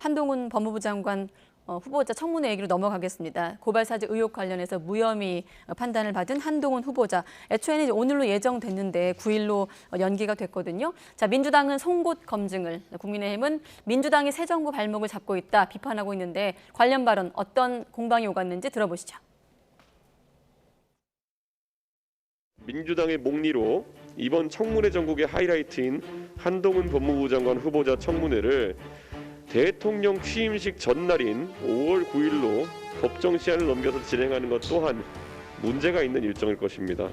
한동훈 법무부 장관 후보자 청문회 얘기로 넘어가겠습니다. 고발 사주 의혹 관련해서 무혐의 판단을 받은 한동훈 후보자. 애초에는 이제 오늘로 예정됐는데 9일로 연기가 됐거든요. 자, 민주당은 송곳 검증을, 국민의힘은 민주당이 새 정부 발목을 잡고 있다 비판하고 있는데 관련 발언 어떤 공방이 오갔는지 들어보시죠. 민주당의 목리로 이번 청문회 전국의 하이라이트인 한동훈 법무부 장관 후보자 청문회를 대통령 취임식 전날인 5월 9일로 법정 시한을 넘겨서 진행하는 것 또한 문제가 있는 일정일 것입니다.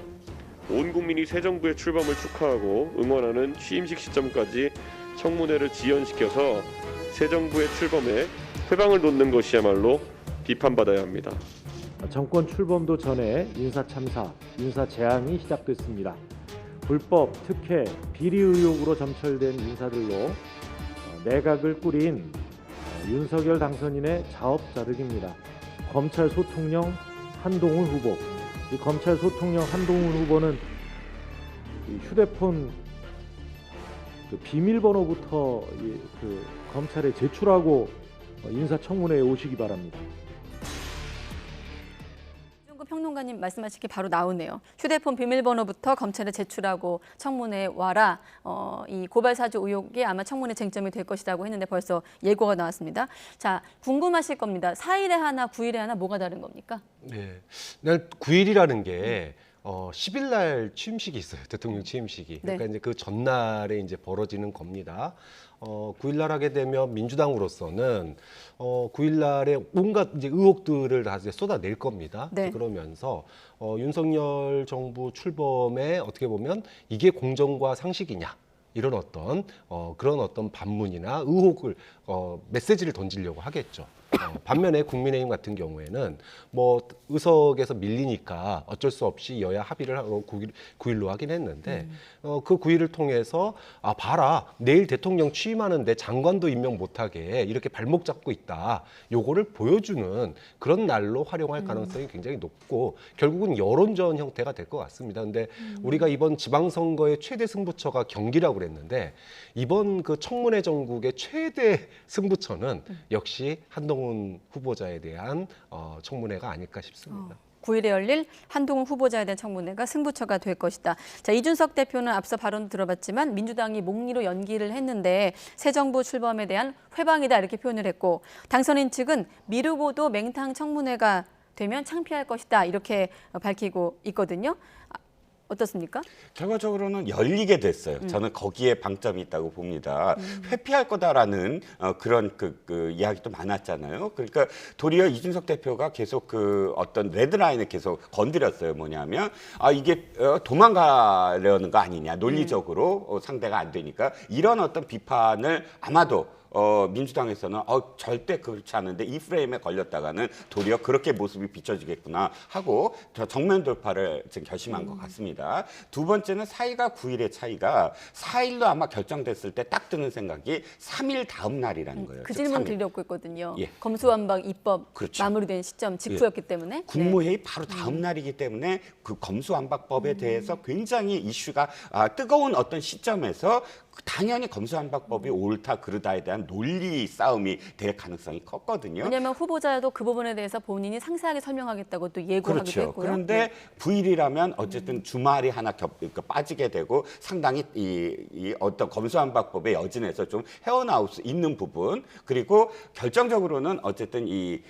온 국민이 새 정부의 출범을 축하하고 응원하는 취임식 시점까지 청문회를 지연시켜서 새 정부의 출범에 회방을 놓는 것이야말로 비판받아야 합니다. 정권 출범도 전에 인사참사, 인사재앙이 시작됐습니다. 불법, 특혜, 비리 의혹으로 점철된 인사들로 내각을 꾸린 윤석열 당선인의 자업자득입니다. 검찰 소통령 한동훈 후보. 이 검찰 소통령 한동훈 후보는 휴대폰 비밀번호부터 검찰에 제출하고 인사청문회에 오시기 바랍니다. 평론가님 말씀하시기 바로 나오네요. 휴대폰 비밀번호부터 검찰에 제출하고 청문회에 와라. 이 고발 사주 의혹이 아마 청문회 쟁점이 될 것이라고 했는데 벌써 예고가 나왔습니다. 자, 궁금하실 겁니다. 4일에 하나, 9일에 하나 뭐가 다른 겁니까? 네, 난 9일이라는 게 10일 날 취임식이 있어요. 대통령 취임식이. 그러니까 이제 그 전날에 이제 벌어지는 겁니다. 9일 날 하게 되면 민주당으로서는 9일 날에 온갖 이제 의혹들을 다 이제 쏟아낼 겁니다. 네. 그러면서 윤석열 정부 출범에 어떻게 보면 이게 공정과 상식이냐 이런 그런 어떤 반문이나 의혹을 메시지를 던지려고 하겠죠. 반면에 국민의힘 같은 경우에는 뭐 의석에서 밀리니까 어쩔 수 없이 여야 합의를 하고 9일로 하긴 했는데 그 9일을 통해서 봐라 내일 대통령 취임하는데 장관도 임명 못하게 이렇게 발목 잡고 있다. 요거를 보여주는 그런 날로 활용할 가능성이 굉장히 높고 결국은 여론전 형태가 될 것 같습니다. 근데 우리가 이번 지방선거의 최대 승부처가 경기라고 그랬는데 이번 그 청문회 전국의 최대 승부처는 역시 한동훈 후보자에 대한 청문회가 아닐까 싶습니다. 9일에 열릴 한동훈 후보자에 대한 청문회가 승부처가 될 것이다. 자, 이준석 대표는 앞서 발언 들어봤지만 민주당이 목리로 연기를 했는데 새 정부 출범에 대한 회방이다 이렇게 표현을 했고 당선인 측은 미루고도 맹탕 청문회가 되면 창피할 것이다 이렇게 밝히고 있거든요. 어떻습니까? 결과적으로는 열리게 됐어요. 저는 거기에 방점이 있다고 봅니다. 회피할 거다라는 그런 이야기도 많았잖아요. 그러니까 도리어 이준석 대표가 계속 그 어떤 레드라인을 계속 건드렸어요. 뭐냐면 이게 도망가려는 거 아니냐. 논리적으로 상대가 안 되니까 이런 어떤 비판을 아마도 민주당에서는 절대 그렇지 않은데 이 프레임에 걸렸다가는 도리어 그렇게 모습이 비춰지겠구나 하고 정면 돌파를 지금 결심한 것 같습니다. 두 번째는 4일과 9일의 차이가 4일로 아마 결정됐을 때 딱 드는 생각이 3일 다음 날이라는 거예요. 그 질문 드리려고 했거든요. 예. 검수완박 입법 그렇죠. 마무리된 시점 직후였기 때문에. 국무회의 바로 다음 날이기 때문에 그 검수완박법에 대해서 굉장히 이슈가 뜨거운 어떤 시점에서 당연히 검수완박법이 옳다 그르다에 대한 논리 싸움이 될 가능성이 컸거든요. 왜냐하면 후보자도 그 부분에 대해서 본인이 상세하게 설명하겠다고 또 예고하기도 그렇죠. 했고요. 그런데 9일이라면 어쨌든 주말이 하나 빠지게 되고 상당히 이 어떤 검수완박법의 여진에서 좀 헤어나올 수 있는 부분 그리고 결정적으로는 어쨌든 이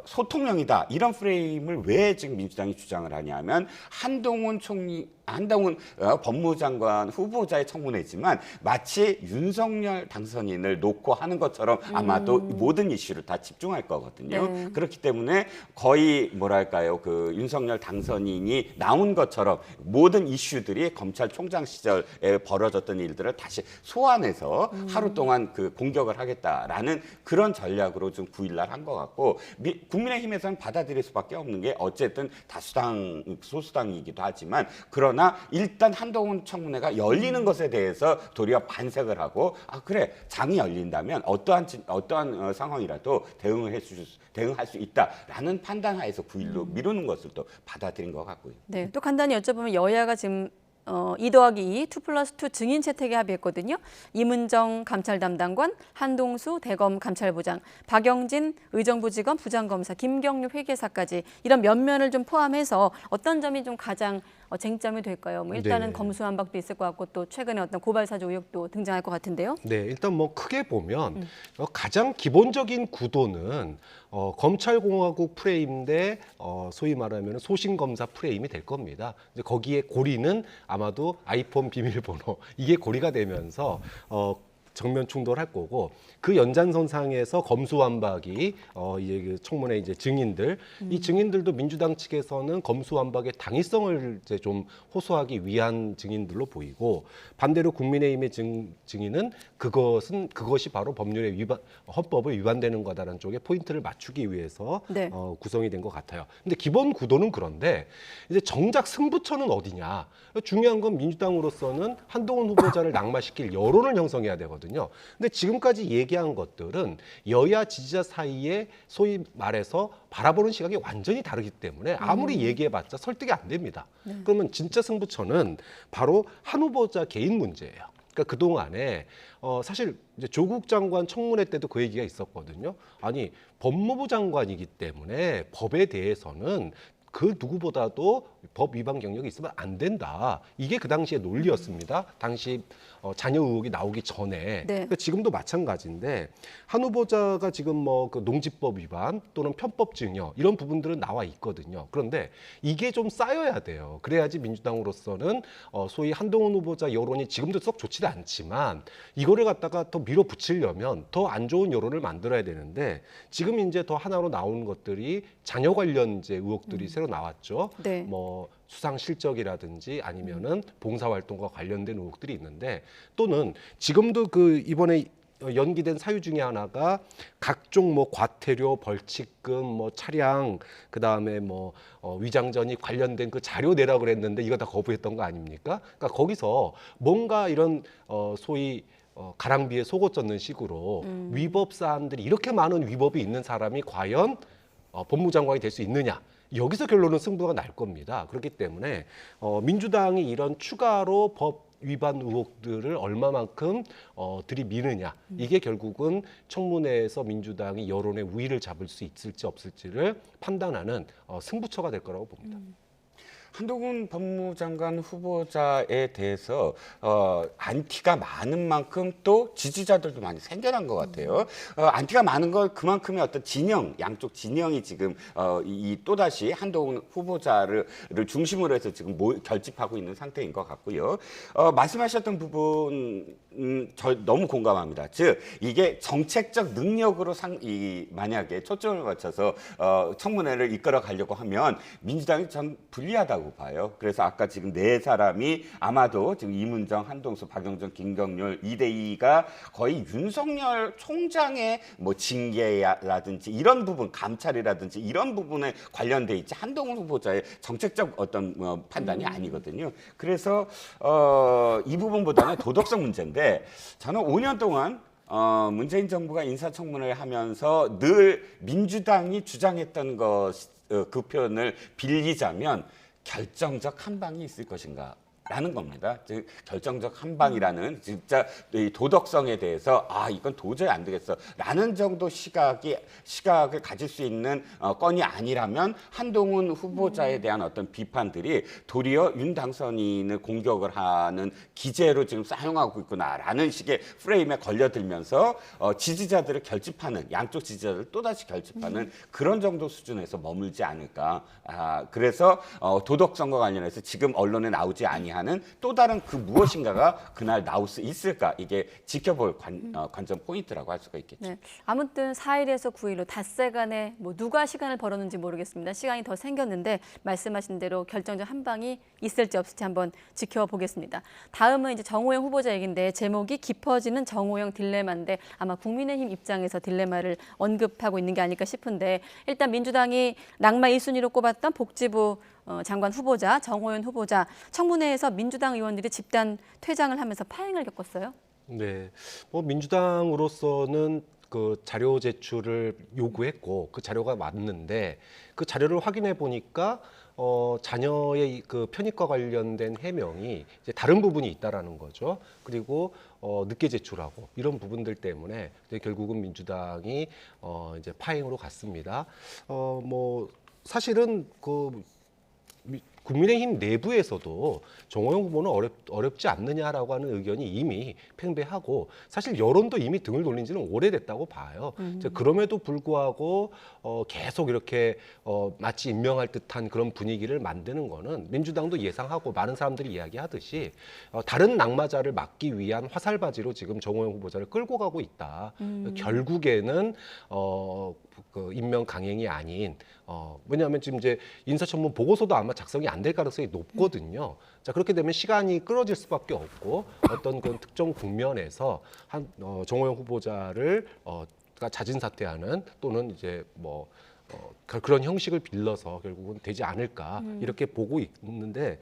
소통령이다 이런 프레임을 왜 지금 민주당이 주장을 하냐면 한동훈 법무부 장관 후보자의 청문회지만 마치 윤석열 당선인을 놓고 하는 것처럼 아마도 모든 이슈를 다 집중할 거거든요. 네. 그렇기 때문에 거의 뭐랄까요 그 윤석열 당선인이 나온 것처럼 모든 이슈들이 검찰총장 시절에 벌어졌던 일들을 다시 소환해서 하루 동안 그 공격을 하겠다라는 그런 전략으로 좀 9일날 한 것 같고 국민의힘에서는 받아들일 수밖에 없는 게 어쨌든 소수당이기도 하지만 그러나 일단 한동훈 청문회가 열리는 것에 대해서 도리어 반색을 하고 그래 장이 열린다면 어떠한 상황이라도 대응할 수 있다라는 판단하에서 9일로 미루는 것을 또 받아들인 것 같고요. 네, 또 간단히 여쭤보면 여야가 지금 2+2, 2+2 증인 채택에 합의했거든요. 이문정 감찰 담당관, 한동수 대검 감찰부장, 박영진 의정부지검 부장검사, 김경률 회계사까지 이런 면면을 좀 포함해서 어떤 점이 좀 가장 쟁점이 될까요? 뭐 일단은 네. 검수완박도 있을 것 같고 또 최근에 어떤 고발 사주 의혹도 등장할 것 같은데요. 네, 일단 뭐 크게 보면 가장 기본적인 구도는 검찰공화국 프레임인데 소위 말하면 소신검사 프레임이 될 겁니다. 이제 거기에 고리는 아마도 아이폰 비밀번호 이게 고리가 되면서 정면 충돌할 거고 그 연장선상에서 검수완박이 이제 그 청문회 이제 증인들 이 증인들도 민주당 측에서는 검수완박의 당위성을 이제 좀 호소하기 위한 증인들로 보이고 반대로 국민의힘의 증인은 그것이 바로 헌법을 위반되는 거다라는 쪽에 포인트를 맞추기 위해서 네. 구성이 된 것 같아요. 근데 기본 구도는 그런데 이제 정작 승부처는 어디냐? 중요한 건 민주당으로서는 한동훈 후보자를 낙마시킬 여론을 형성해야 되거든요. 근데 지금까지 얘기한 것들은 여야 지지자 사이에 소위 말해서 바라보는 시각이 완전히 다르기 때문에 아무리 얘기해봤자 설득이 안 됩니다. 그러면 진짜 승부처는 바로 한 후보자 개인 문제예요. 그러니까 그동안에 사실 이제 조국 장관 청문회 때도 그 얘기가 있었거든요. 아니 법무부 장관이기 때문에 법에 대해서는 그 누구보다도 법 위반 경력이 있으면 안 된다. 이게 그 당시의 논리였습니다. 당시 자녀 의혹이 나오기 전에. 네. 그러니까 지금도 마찬가지인데 한 후보자가 지금 뭐 그 농지법 위반 또는 편법 증여 이런 부분들은 나와 있거든요. 그런데 이게 좀 쌓여야 돼요. 그래야지 민주당으로서는 소위 한동훈 후보자 여론이 지금도 썩 좋지도 않지만 이거를 갖다가 더 밀어붙이려면 더 안 좋은 여론을 만들어야 되는데 지금 이제 더 하나로 나오는 것들이 자녀 관련 이제 의혹들이 새로 나왔죠. 네. 뭐 수상 실적이라든지 아니면은 봉사활동과 관련된 의혹들이 있는데 또는 지금도 그 이번에 연기된 사유 중에 하나가 각종 뭐 과태료, 벌칙금, 뭐 차량, 그 다음에 뭐 위장전이 관련된 그 자료 내라고 그랬는데 이거 다 거부했던 거 아닙니까? 그러니까 거기서 뭔가 이런 소위 가랑비에 속옷 젖는 식으로 위법 사안들이 이렇게 많은 위법이 있는 사람이 과연 법무장관이 될 수 있느냐? 여기서 결론은 승부가 날 겁니다. 그렇기 때문에 민주당이 이런 추가로 법 위반 의혹들을 얼마만큼 들이미느냐 이게 결국은 청문회에서 민주당이 여론의 우위를 잡을 수 있을지 없을지를 판단하는 승부처가 될 거라고 봅니다. 한동훈 법무장관 후보자에 대해서 안티가 많은 만큼 또 지지자들도 많이 생겨난 것 같아요. 안티가 많은 건 그만큼의 어떤 진영, 양쪽 진영이 지금 이 또다시 한동훈 후보자를 중심으로 해서 지금 결집하고 있는 상태인 것 같고요. 말씀하셨던 부분 저 너무 공감합니다. 즉 이게 정책적 능력으로 만약에 초점을 맞춰서 청문회를 이끌어 가려고 하면 민주당이 참 불리하다고 봐요. 그래서 아까 지금 네 사람이 아마도 지금 이문정, 한동수, 박영준, 김경률 2대2가 거의 윤석열 총장의 뭐 징계라든지 이런 부분, 감찰이라든지 이런 부분에 관련돼 있지 한동훈 후보자의 정책적 어떤 판단이 아니거든요. 그래서 이 부분보다는 도덕성 문제인데 저는 5년 동안 문재인 정부가 인사청문회를 하면서 늘 민주당이 주장했던 그 표현을 빌리자면 결정적 한 방이 있을 것인가 라는 겁니다. 즉 결정적 한 방이라는 진짜 이 도덕성에 대해서 이건 도저히 안 되겠어 라는 정도 시각을 가질 수 있는 건이 아니라면 한동훈 후보자에 대한 어떤 비판들이 도리어 윤 당선인을 공격을 하는 기재로 지금 사용하고 있구나라는 식의 프레임에 걸려들면서 지지자들을 결집하는 양쪽 지지자들을 또다시 결집하는 그런 정도 수준에서 머물지 않을까. 그래서 도덕성과 관련해서 지금 언론에 나오지 아니하는 또 다른 그 무엇인가가 그날 나올 수 있을까 이게 지켜볼 관전 포인트라고 할 수가 있겠죠. 네. 아무튼 4일에서 9일로 닷새간에 뭐 누가 시간을 벌었는지 모르겠습니다. 시간이 더 생겼는데 말씀하신 대로 결정적 한 방이 있을지 없을지 한번 지켜보겠습니다. 다음은 이제 정호영 후보자 얘기인데 제목이 깊어지는 정호영 딜레마인데 아마 국민의힘 입장에서 딜레마를 언급하고 있는 게 아닐까 싶은데 일단 민주당이 낙마 1순위로 꼽았던 복지부 장관 후보자 정호영 후보자 청문회에서 민주당 의원들이 집단 퇴장을 하면서 파행을 겪었어요. 네, 뭐 민주당으로서는 그 자료 제출을 요구했고 그 자료가 맞는데 그 자료를 확인해 보니까 자녀의 그 편입과 관련된 해명이 이제 다른 부분이 있다라는 거죠. 그리고 늦게 제출하고 이런 부분들 때문에 이제 결국은 민주당이 이제 파행으로 갔습니다. 뭐 사실은 그 국민의힘 내부에서도 정호영 후보는 어렵지 않느냐라고 하는 의견이 이미 팽배하고 사실 여론도 이미 등을 돌린 지는 오래됐다고 봐요. 그럼에도 불구하고 계속 이렇게 마치 임명할 듯한 그런 분위기를 만드는 거는 민주당도 예상하고 많은 사람들이 이야기하듯이 다른 낙마자를 막기 위한 화살바지로 지금 정호영 후보자를 끌고 가고 있다. 결국에는 그 임명 강행이 아닌 왜냐하면 지금 이제 인사청문 보고서도 아마 작성이 안 될 가능성이 높거든요. 자 그렇게 되면 시간이 끌어질 수밖에 없고 어떤 그런 특정 국면에서 정호영 후보자를 자진 사퇴하는 또는 이제 뭐 그런 형식을 빌려서 결국은 되지 않을까 이렇게 보고 있는데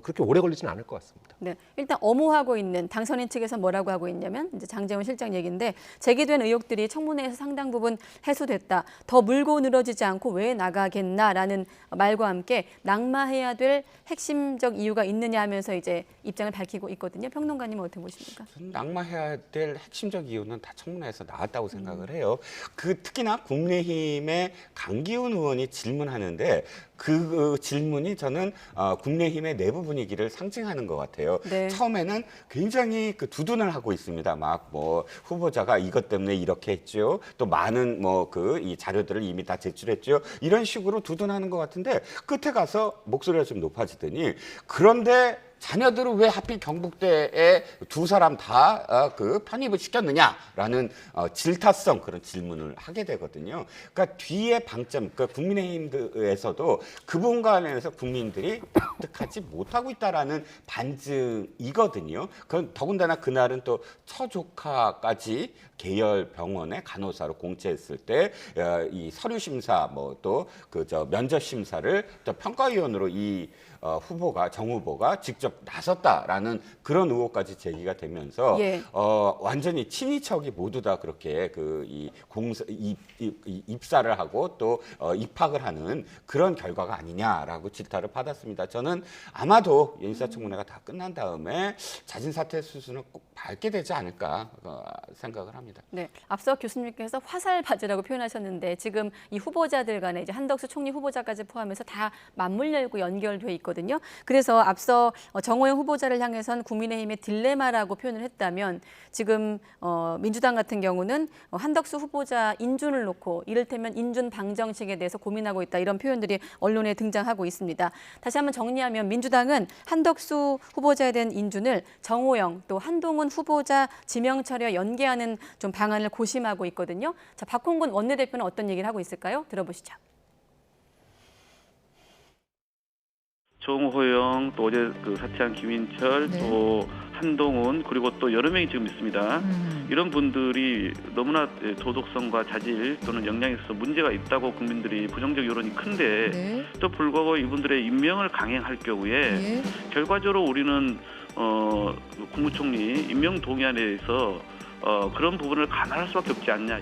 그렇게 오래 걸리지는 않을 것 같습니다. 네, 일단 엄호하고 있는 당선인 측에서 뭐라고 하고 있냐면 이제 장제원 실장 얘기인데 제기된 의혹들이 청문회에서 상당 부분 해소됐다. 더 물고 늘어지지 않고 왜 나가겠나라는 말과 함께 낙마해야 될 핵심적 이유가 있느냐 하면서 이제 입장을 밝히고 있거든요. 평론가님은 어떻게 보십니까? 낙마해야 될 핵심적 이유는 다 청문회에서 나왔다고 생각을 해요. 특히나 국민의힘의 강기훈 의원이 질문하는데 그 질문이 저는 국민의힘의 내부 분위기를 상징하는 것 같아요. 네. 처음에는 굉장히 그 두둔을 하고 있습니다. 막 뭐 후보자가 이것 때문에 이렇게 했죠. 또 많은 뭐 이 자료들을 이미 다 제출했죠. 이런 식으로 두둔하는 것 같은데 끝에 가서 목소리가 좀 높아지더니 그런데 자녀들을 왜 하필 경북대에 두 사람 다 그 편입을 시켰느냐라는 질타성 그런 질문을 하게 되거든요. 그러니까 뒤에 방점, 그러니까 국민의힘에서도 그 부분 관련해서 국민들이 납득하지 못하고 있다라는 반증이거든요. 그건 더군다나 그날은 또 처조카까지 계열 병원에 간호사로 공채했을 때 이 서류 심사 뭐 또 그 면접 심사를 또 평가위원으로 이 정 후보가 직접 나섰다라는 그런 의혹까지 제기가 되면서 예. 완전히 친인척이 모두 다 그렇게 입사를 하고 또 입학을 하는 그런 결과가 아니냐라고 질타를 받았습니다. 저는 아마도 인사청문회가 다 끝난 다음에 자진 사퇴 수순을 꼭 밟게 되지 않을까 생각을 합니다. 네, 앞서 교수님께서 화살바지라고 표현하셨는데 지금 이 후보자들 간에 이제 한덕수 총리 후보자까지 포함해서 다 맞물려 있고 연결돼 있거든요. 그래서 앞서 정호영 후보자를 향해선 국민의힘의 딜레마라고 표현을 했다면 지금 민주당 같은 경우는 한덕수 후보자 인준을 놓고 이를테면 인준 방정식에 대해서 고민하고 있다 이런 표현들이 언론에 등장하고 있습니다. 다시 한번 정리하면 민주당은 한덕수 후보자에 대한 인준을 정호영 또 한동훈 후보자 지명처리와 연계하는 좀 방안을 고심하고 있거든요. 자, 박홍근 원내대표는 어떤 얘기를 하고 있을까요? 들어보시죠. 정호영, 또 어제 그 사퇴한 김인철, 네. 또 한동훈, 그리고 또 여러 명이 지금 있습니다. 이런 분들이 너무나 도덕성과 자질 또는 역량에 있어서 문제가 있다고 국민들이 부정적 여론이 큰데 네. 또 불구하고 이분들의 임명을 강행할 경우에 예. 결과적으로 우리는 국무총리 임명 동의안에 대해서 그런 부분을 감안할 수밖에 없지 않냐.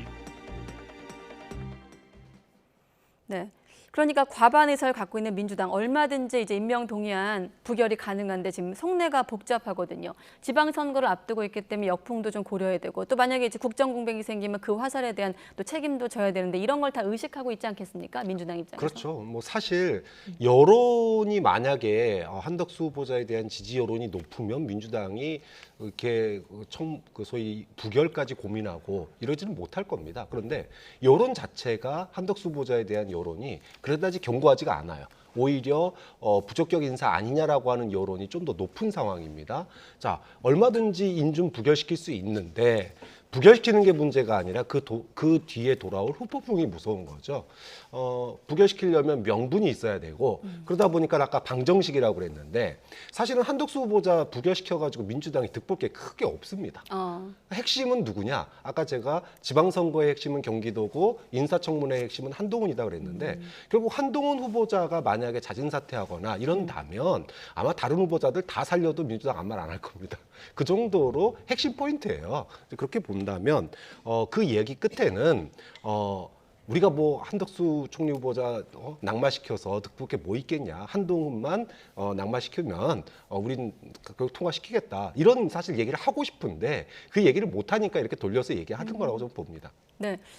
네. 그러니까 과반 의석을 갖고 있는 민주당 얼마든지 이제 임명 동의안 부결이 가능한데 지금 속내가 복잡하거든요. 지방선거를 앞두고 있기 때문에 역풍도 좀 고려해야 되고 또 만약에 이제 국정 공백이 생기면 그 화살에 대한 또 책임도 져야 되는데 이런 걸 다 의식하고 있지 않겠습니까? 민주당 입장에서. 그렇죠. 뭐 사실 여론이 만약에 한덕수 후보자에 대한 지지 여론이 높으면 민주당이 이렇게 소위 부결까지 고민하고 이러지는 못할 겁니다. 그런데 여론 자체가 한덕수 후보자에 대한 여론이 그다지 견고하지가 않아요. 오히려 부적격 인사 아니냐라고 하는 여론이 좀 더 높은 상황입니다. 자, 얼마든지 인준 부결시킬 수 있는데 부결시키는 게 문제가 아니라 그 뒤에 돌아올 후폭풍이 무서운 거죠. 부결시키려면 명분이 있어야 되고 그러다 보니까 아까 방정식이라고 그랬는데 사실은 한덕수 후보자 부결시켜가지고 민주당이 득볼 게 크게 없습니다. 핵심은 누구냐? 아까 제가 지방선거의 핵심은 경기도고 인사청문회의 핵심은 한동훈이다 그랬는데 결국 한동훈 후보자가 만약에 자진사퇴하거나 이런다면 아마 다른 후보자들 다 살려도 민주당 아무 말 안 할 겁니다. 그 정도로 핵심 포인트예요. 그렇게 보는 본다면 그 얘기 끝에는 우리가 뭐 한덕수 총리 후보자 낙마시켜서 득볼 게 뭐 있겠냐, 한동훈만 낙마시키면 우린 그걸 통과시키겠다, 이런 사실 얘기를 하고 싶은데 그 얘기를 못 하니까 이렇게 돌려서 얘기하는 거라고 좀 봅니다. 네,